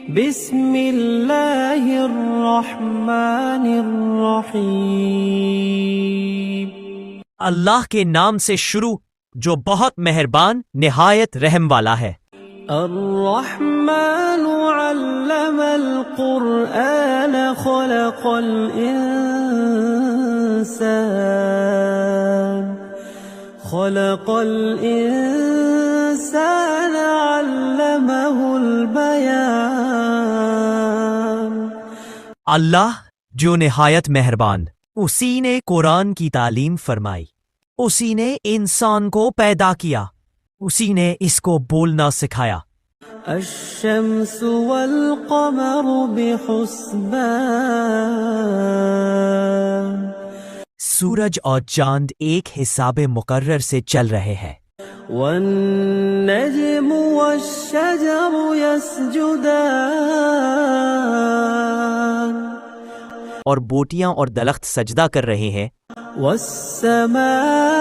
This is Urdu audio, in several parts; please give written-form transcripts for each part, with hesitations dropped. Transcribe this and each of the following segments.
بسم اللہ الرحمن الرحیم۔ اللہ کے نام سے شروع جو بہت مہربان نہایت رحم والا ہے۔ الرحمن علم القرآن خلق الإنسان علمه البیان۔ اللہ جو نہایت مہربان، اسی نے قرآن کی تعلیم فرمائی، اسی نے انسان کو پیدا کیا، اسی نے اس کو بولنا سکھایا۔ الشمس والقمر بحسبان۔ سورج اور چاند ایک حساب مقرر سے چل رہے ہیں۔ والنجم والشجر يسجدان۔ اور بوٹیاں اور درخت سجدہ کر رہے ہیں۔ والسماء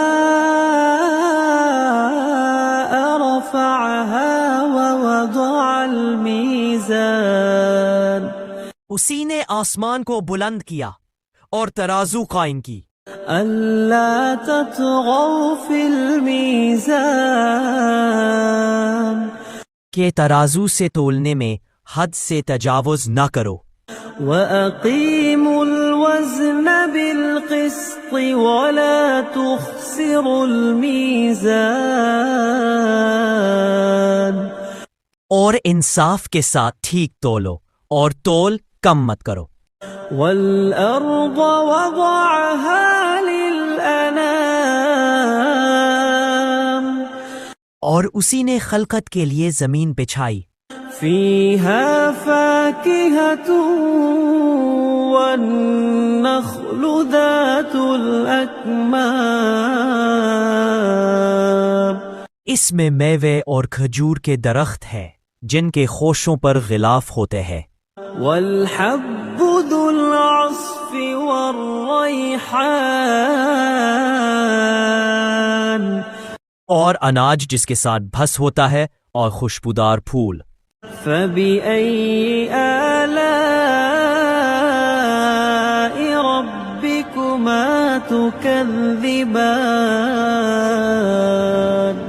رفعها ووضع الميزان۔ اسی نے آسمان کو بلند کیا اور ترازو قائم کی۔ ألا تطغوا في الميزان۔ کہ ترازو سے تولنے میں حد سے تجاوز نہ کرو۔ وَأَقِيمُوا الْوَزْنَ بِالْقِسْطِ وَلَا تُخْسِرُوا الْمِيزَانَ۔ اور انصاف کے ساتھ ٹھیک تولو اور تول کم مت کرو۔ وَالْأَرْضَ وَضَعَهَا لِلْأَنَامِ۔ اور اسی نے خلقت کے لیے زمین بچھائی۔ فِيهَا فَاكِهَةٌ وَالنَّخْلُ ذَاتُ الْأَكْمَامِ۔ اس میں میوے اور کھجور کے درخت ہیں جن کے خوشوں پر غلاف ہوتے ہیں۔ وَالْحَبُّ ذُو الْعَصْفِ وَالرَّيْحَانِ۔ اور اناج جس کے ساتھ بھس ہوتا ہے اور خوشبودار پھول۔ فَبِأَيِّ آلَاءِ رَبِّكُمَا تُكَذِّبَانِ۔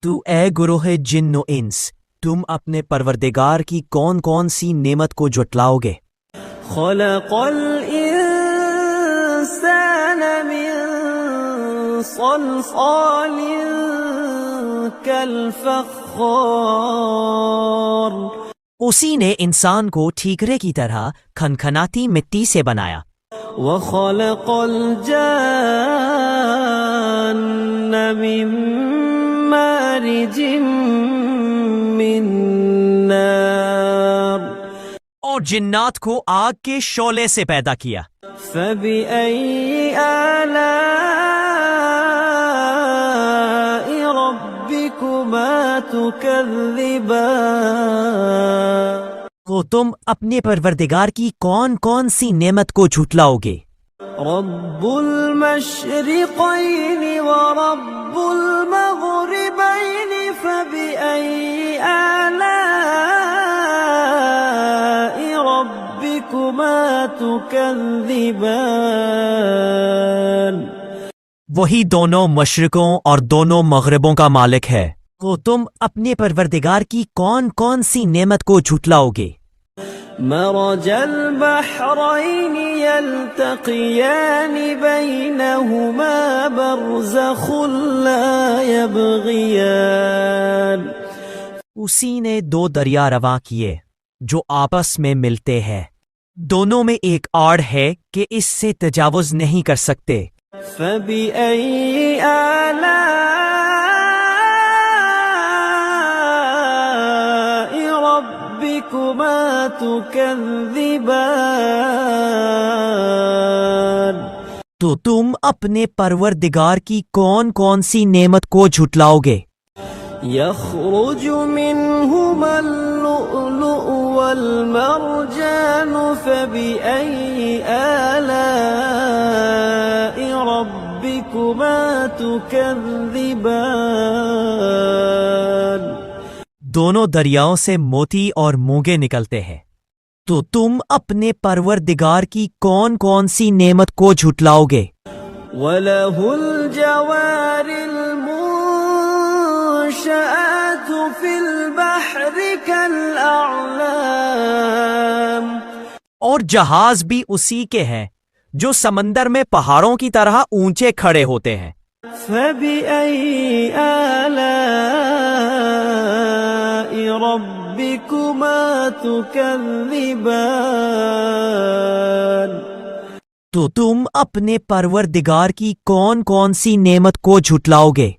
تو اے گروہ جن و انس، تم اپنے پروردگار کی کون کون سی نعمت کو جھٹلاؤ گے؟ خَلَقَ الْإِنسَانَ مِنْ صَلْصَالٍ كَالْفَخَّارِ۔ اسی نے انسان کو ٹھیکرے کی طرح کھنکھناتی مٹی سے بنایا۔ وَخَلَقَ الْجَانَّ مِن مَارِجٍ مِّن نَارٍ۔ اور جنات کو آگ کے شعلے سے پیدا کیا۔ فَبِأَيِّ آلَاءِ رَبِّكُمَا تُكَذِّبَانِ۔ تو تم اپنے پروردگار کی کون کون سی نعمت کو جھٹلاؤ گے؟ رب المشرقین ورب المغربین فبأي آلاء ربكما تكذبان۔ وہی دونوں مشرقوں اور دونوں مغربوں کا مالک ہے، تو تم اپنے پروردگار کی کون کون سی نعمت کو جھٹلاؤ گے؟ مرج البحرین یلتقیان بینہما برزخ لا یبغیان۔ اسی نے دو دریا رواں کیے جو آپس میں ملتے ہیں، دونوں میں ایک آڑ ہے کہ اس سے تجاوز نہیں کر سکتے۔ فَبِأَيِّ آلَاءِ رَبِّكُمَا تُكَذِّبَانِ۔ تو تم اپنے پروردگار کی کون کون سی نعمت کو جھٹلاؤ گے؟ يخرج منهما اللؤلؤ والمرجان فبأي آلاء ربكما تكذبان۔ دونوں دریاؤں سے موتی اور مونگے نکلتے ہیں، تو تم اپنے پروردگار کی کون کون سی نعمت کو جھٹلاؤ گے؟ وَلَهُ الْجَوَارِ الْمُنشَآتُ فِي الْبَحْرِ كَالْأَعْلَامِ، اور جہاز بھی اسی کے ہیں جو سمندر میں پہاڑوں کی طرح اونچے کھڑے ہوتے ہیں۔ فَبِأَيِّ آلَاءِ رَبِّكُمَا تُكَذِّبَانِ، تو تم اپنے پروردگار کی کون کون سی نعمت کو جھٹلاؤ گے؟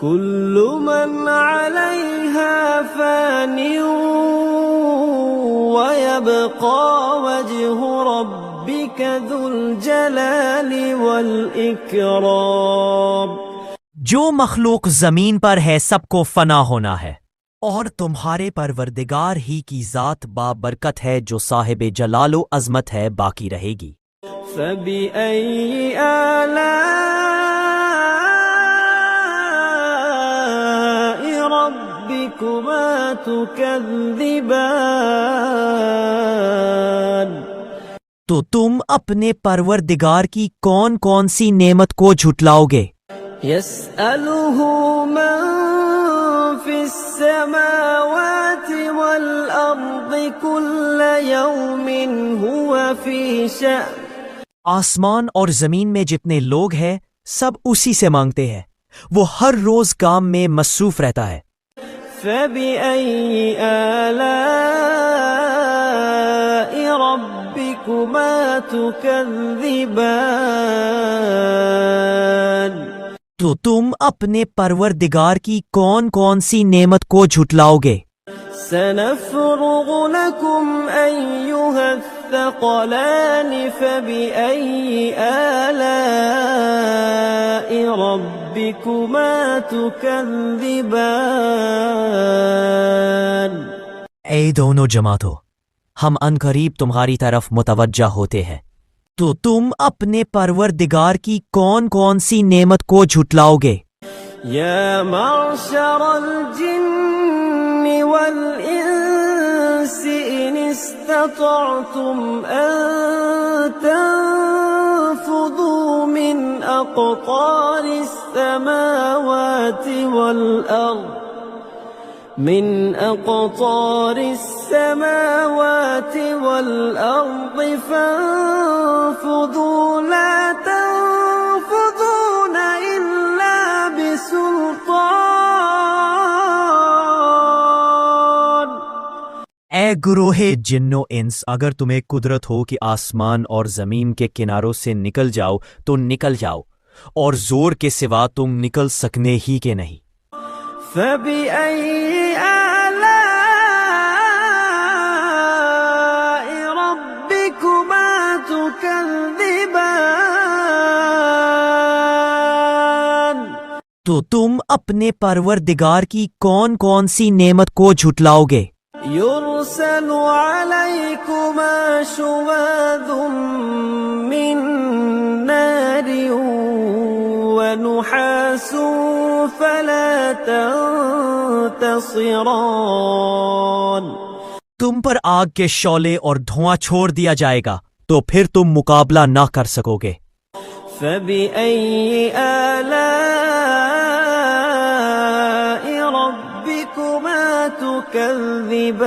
كُلُّ مَنْ عَلَيْهَا فَانٍ وَيَبْقَى وَجْهُ رَبِّكَ ذُو الْجَلَالِ وَالْإِكْرَامِ، جو مخلوق زمین پر ہے سب کو فنا ہونا ہے، اور تمہارے پروردگار ہی کی ذات بابرکت ہے جو صاحب جلال و عظمت ہے، باقی رہے گی۔ فَبِأَيِّ آلَاءِ رَبِّكُمَا تُكَذِّبَانِ، تو تم اپنے پروردگار کی کون کون سی نعمت کو جھٹلاؤ گے؟ يَسْأَلُهُ مَن فِي السَّمَاوَاتِ وَالْأَرْضِ كُلَّ يَوْمٍ هُوَ فِي شَأْنٍ، آسمان اور زمین میں جتنے لوگ ہیں سب اسی سے مانگتے ہیں، وہ ہر روز کام میں مصروف رہتا ہے۔ فَبِأَيِّ آلَاءِ رَبِّكُمَا تُكَذِّبَانِ، تو تم اپنے پروردگار کی کون کون سی نعمت کو جھٹلاؤ گے؟ سَنَفْرُغُ لَكُمْ أَيُّهَ الثَّقَلَانِ فَبِأَيِّ آلَاءِ رَبِّكُمَا تُكَذِّبَانِ، اے دونوں جماعتوں، ہم عنقریب تمہاری طرف متوجہ ہوتے ہیں، تو تم اپنے پروردگار کی کون کون سی نعمت کو جھٹلاؤ گے؟ يَا مَعْشَرَ الْجِنِّ وَالْإِنسِ إِنِ اسْتَطَعْتُمْ أَن تَنفُذُوا مِنْ أَقْطَارِ السَّمَاوَاتِ وَالْأَرْضِ فَانفُذُوا لَا تَنفُذُونَ إِلَّا بِسُلْطَانٍ، اے گروہ جن و انس، اگر تمہیں قدرت ہو کہ آسمان اور زمین کے کناروں سے نکل جاؤ تو نکل جاؤ، اور زور کے سوا تم نکل سکنے ہی کے نہیں۔ فَبِأَيِّ آلَاءِ رَبِّكُمَا تُكَذِّبَانِ، تو تم اپنے پروردگار کی کون کون سی نعمت کو جھٹلاؤ گے؟ يُرْسَلُ عَلَيْكُمَا شُوَاظٌ مِّن نَّارٍ وَنُحَاسٌ فَلَا تَنتَصِرَانِ، تم پر آگ کے شعلے اور دھواں چھوڑ دیا جائے گا تو پھر تم مقابلہ نہ کر سکو گے۔ فَبِأَيِّ آلَاءِ رَبِّكُمَا تُكَذِّبَانِ،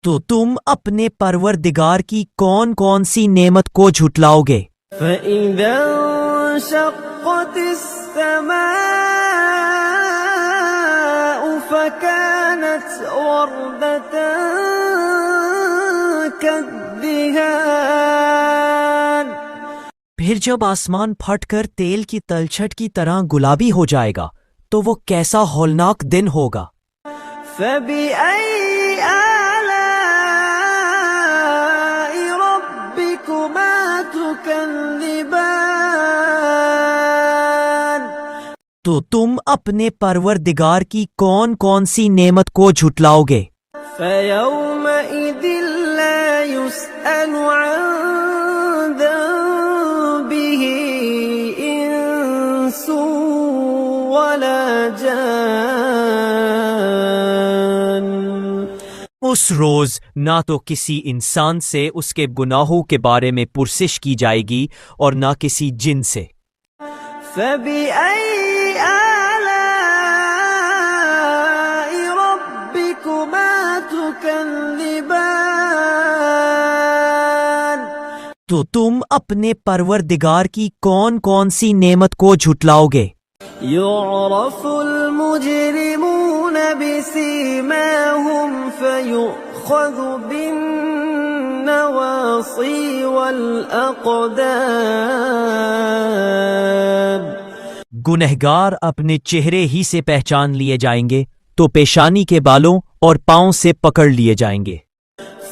تو تم اپنے پروردگار کی کون کون سی نعمت کو جھٹلاؤ گے؟ فَإِذَا انشَقَّتِ السَّمَاءُ فَكَانَتْ وَرْدَةً كَالدِّهَانِ، پھر جب آسمان پھٹ کر تیل کی تلچھٹ کی طرح گلابی ہو جائے گا تو وہ کیسا ہولناک دن ہوگا۔ فَبِأَيِّ آلَاءِ رَبِّكُمَا تُكَذِّبَانِ، تو تم اپنے پروردگار کی کون کون سی نعمت کو جھٹلاؤ گے؟ فَيَوْمَئِذٍ لَا يُسْأَلُ عَن ذَنبِهِ إِنسٌ وَلَا جَانٌ، اس روز نہ تو کسی انسان سے اس کے گناہوں کے بارے میں پرسش کی جائے گی اور نہ کسی جن سے۔ فَبِأَيِّ آلَاءِ رَبِّكُمَا تُكَذِّبَانِ؟ تو تم اپنے پروردگار کی کون کون سی نعمت کو جھٹلاؤ گے؟ يُعْرَفُ الْمُجْرِمُونَ بِسِيمَاهُمْ فَيُؤْخَذُ بِالنَّوَاصِي وَالْأَقْدَامِ۔ گنہگار اپنے چہرے ہی سے پہچان لیے جائیں گے تو پیشانی کے بالوں اور پاؤں سے پکڑ لیے جائیں گے۔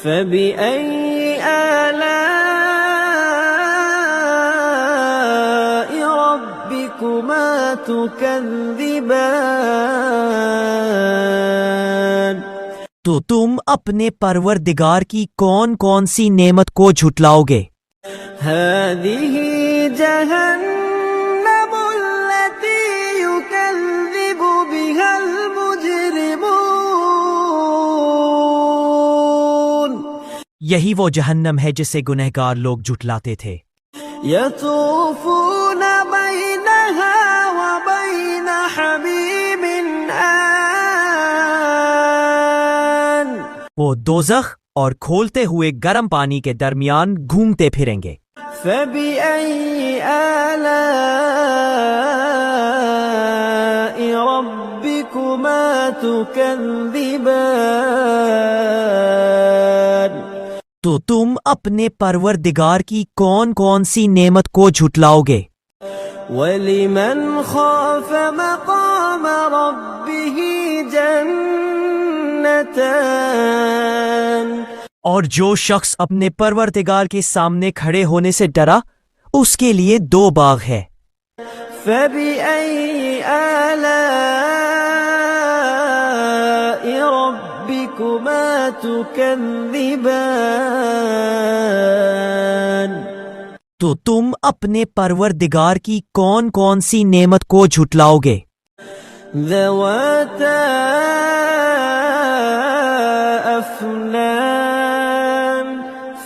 فَبِأَيِّ آلَاءِ رَبِّكُمَا تُكَذِّبَانِ؟ تو تم اپنے پروردگار کی کون کون سی نعمت کو جھٹلاؤ گے؟ هَذِهِ جَهَنَّمُ الَّتِي يُكَذِّبُ بِهَا الْمُجْرِمُونَ۔ یہی وہ جہنم ہے جسے گنہگار لوگ جھٹلاتے تھے۔ يَطُوفُونَ بَيْنَهَا وَبَيْنَ حَمِيمٍ آنٍ۔ وہ دوزخ اور کھولتے ہوئے گرم پانی کے درمیان گھومتے پھریں گے۔ فَبِأَيِّ آلَاءِ رَبِّكُمَا تُكَذِّبَانِ؟ تو تم اپنے پروردگار کی کون کون سی نعمت کو جھٹلاؤ گے؟ وَلِمَنْ خَافَ مَقَامَ رَبِّهِ جَنَّتَانِ؟ اور جو شخص اپنے پروردگار کے سامنے کھڑے ہونے سے ڈرا اس کے لیے 2 باغ ہے۔ فَبِأَيِّ آلَاءِ رَبِّكُمَا تُكَذِّبَانِ؟ تو تم اپنے پروردگار کی کون کون سی نعمت کو جھٹلاؤ گے؟ ذَوَاتَا أَفْنَانٍ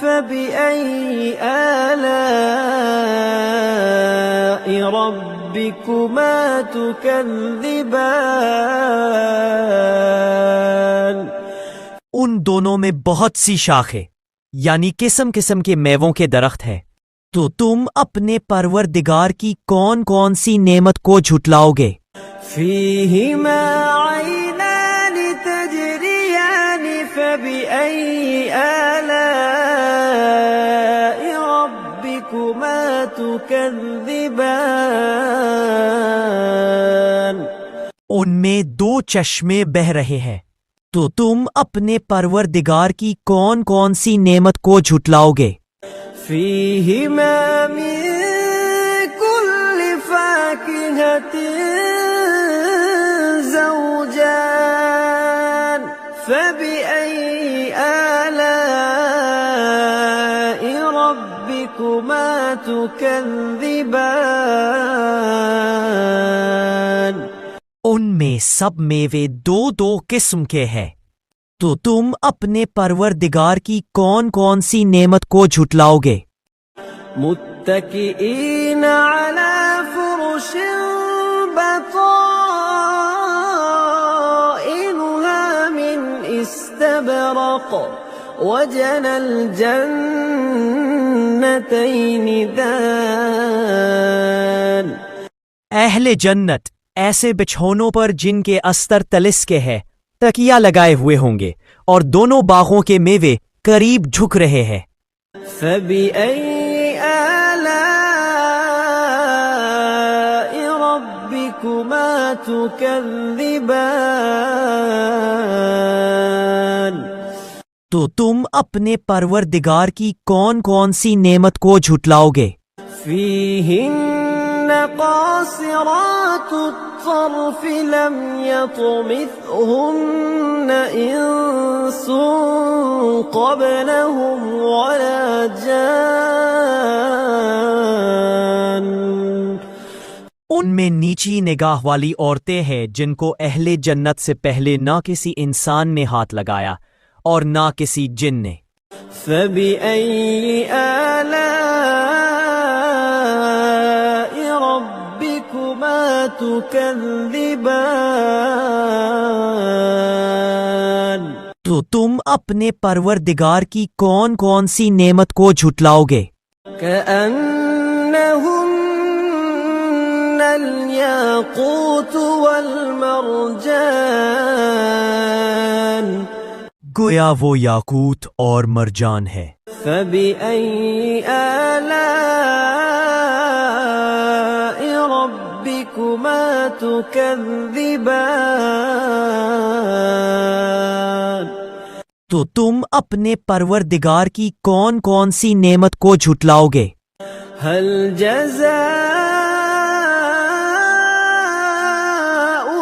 فَبِأَيِّ آلَاءِ رَبِّكُمَا تُكَذِّبَانِ؟ ان دونوں میں بہت سی شاخیں یعنی قسم قسم کے میووں کے درخت ہیں، تو تم اپنے پروردگار کی کون کون سی نعمت کو جھٹلاؤ گے؟ فِيهِمَا عَيْنَانِ تَجْرِيَانِ فَبِأَيِّ آلَاءِ رَبِّكُمَا تُكَذِّبَانِ؟ ان میں 2 چشمے بہہ رہے ہیں، تو تم اپنے پروردگار کی کون کون سی نعمت کو جھٹلاؤ گے؟ فِيهِمَا مِن كُلِّ فَاكِهَةٍ زَوْجَانِ فَبِأَيِّ آلَاءِ رَبِّكُمَا تُكَذِّبَانِ؟ ان میں سب میوے 2 قسم کے ہیں، تو تم اپنے پروردگار کی کون کون سی نعمت کو جھٹلاؤ گے؟ متكئين على فرش بطائنها من استبرق وجنى الجنتين دان۔ اہل جنت ایسے بچھونوں پر جن کے استر تلس کے ہے تکیہ لگائے ہوئے ہوں گے اور دونوں باغوں کے میوے قریب جھک رہے ہیں۔ فَبِأَيِّ آلَاءِ رَبِّكُمَا تُكَذِّبَانِ؟ تو تم اپنے پروردگار کی کون کون سی نعمت کو جھٹلاؤ گے؟ فِيهِنَّ قَاصِرَاتُ الطَّرْفِ لَمْ يَطْمِثْهُنَّ إِنسٌ قَبْلَهُمْ وَلَا جَانٌّ۔ ان میں نیچی نگاہ والی عورتیں ہیں جن کو اہل جنت سے پہلے نہ کسی انسان نے ہاتھ لگایا اور نہ کسی جن نے۔ فبأي آلاء ربكما تكذبان؟ تو تم اپنے پروردگار کی کون کون سی نعمت کو جھٹلاؤ گے؟ كأنهن الياقوت والمرجان، گویا وہ یاقوت اور مرجان ہے۔ فبأي آلاء ربكما تكذبان؟ تو تم اپنے پروردگار کی کون کون سی نعمت کو جھٹلاؤ گے؟ هل جزاء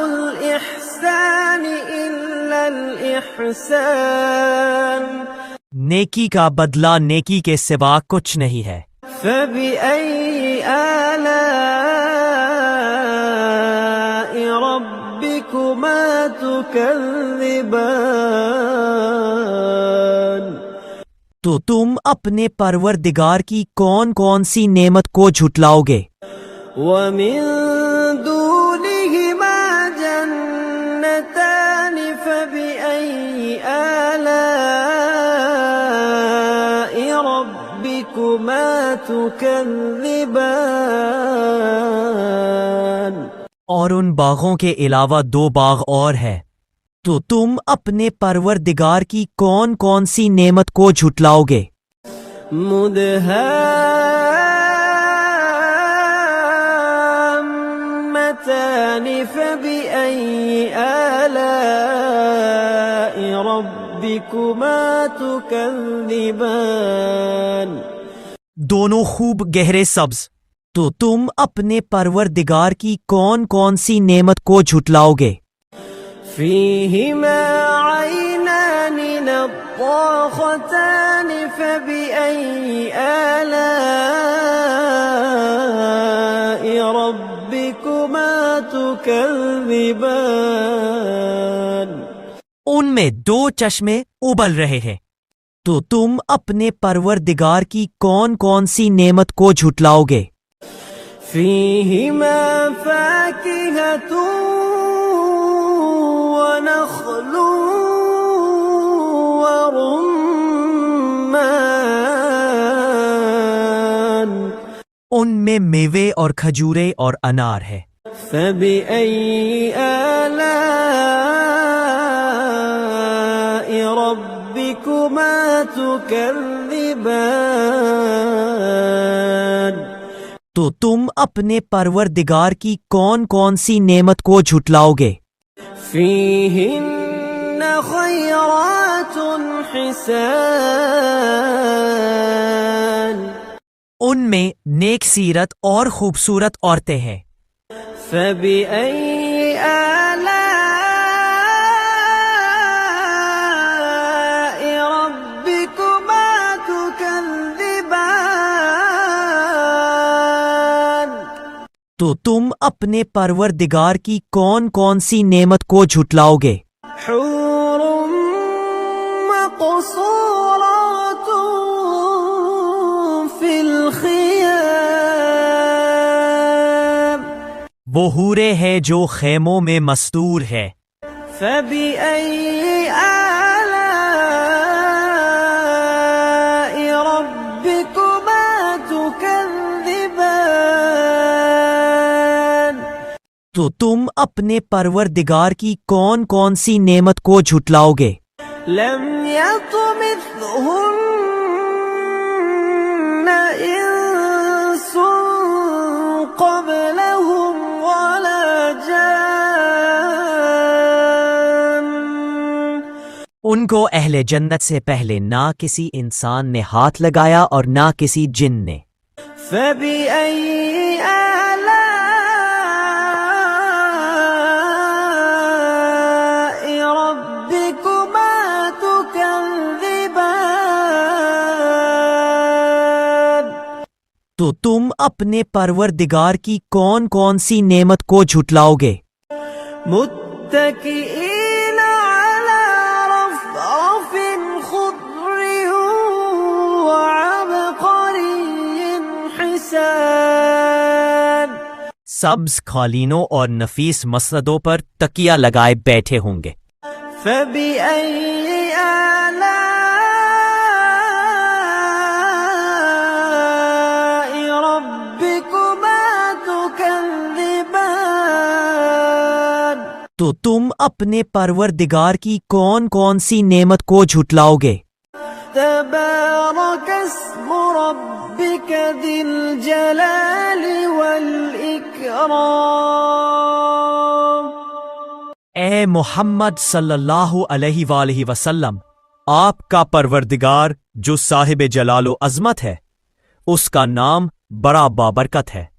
الإحسان إلا الإحسان؟ نیکی کا بدلہ نیکی کے سوا کچھ نہیں ہے۔ فبأي آلاء ربكما تكذبان؟ تو تم اپنے پروردگار کی کون کون سی نعمت کو جھٹلاؤ گے؟ ومن دونهما جنتان فبأي آلاء ربكما تكذبان؟ اور ان باغوں کے علاوہ دو باغ اور ہے، تو تم اپنے پروردگار کی کون کون سی نعمت کو جھٹلاؤ گے؟ مدهامتان فبأي آلاء ربكما تكذبان؟ دونوں خوب گہرے سبز، تو تم اپنے پروردگار کی کون کون سی نعمت کو جھٹلاؤ گے؟ فيهما عينان نضاختان فبأي آلاء ربكما تكذبان؟ ان میں دو چشمے ابل رہے ہیں، تو تم اپنے پروردگار کی کون کون سی نعمت کو جھٹلاؤ گے؟ فيهما فاكهة ونخل ورمان، ان میں میوے اور کھجورے اور انار ہے۔ فبأي آلاء ربكما تكذبان؟ تو تم اپنے پروردگار کی کون کون سی نعمت کو جھٹلاؤ گے؟ فيهن خيرات حسان، ان میں نیک سیرت اور خوبصورت عورتیں ہیں۔ فبأي آلاء ربكما تكذبان؟ تو تم اپنے پروردگار کی کون کون سی نعمت کو جھٹلاؤ گے؟ حور مقصورات في الخيام، وہ حورے ہے جو خیموں میں مستور ہے۔ فبأي آلاء ربكما تكذبان؟ تو تم اپنے پروردگار کی کون کون سی نعمت کو جھٹلاؤ گے؟ لم يطمثهن إنس قبلهم ولا جان، ان کو اہل جنت سے پہلے نہ کسی انسان نے ہاتھ لگایا اور نہ کسی جن نے۔ فبأي آلاء ربكما تكذبان؟ تو تم اپنے پروردگار کی کون کون سی نعمت کو جھٹلاؤ گے؟ متكئين على رفرف سبز قالینوں اور نفیس مسندوں پر تکیہ لگائے بیٹھے ہوں گے۔ فبأي آلاء ربكما تكذبان؟ تو تم اپنے پروردگار کی کون کون سی نعمت کو جھٹلاؤ گے؟ تبارك اسم ربك ذي الجلال والإكرام۔ اے محمد صلی اللہ علیہ وآلہ وسلم، آپ کا پروردگار جو صاحب جلال و عظمت ہے، اس کا نام بڑا بابرکت ہے۔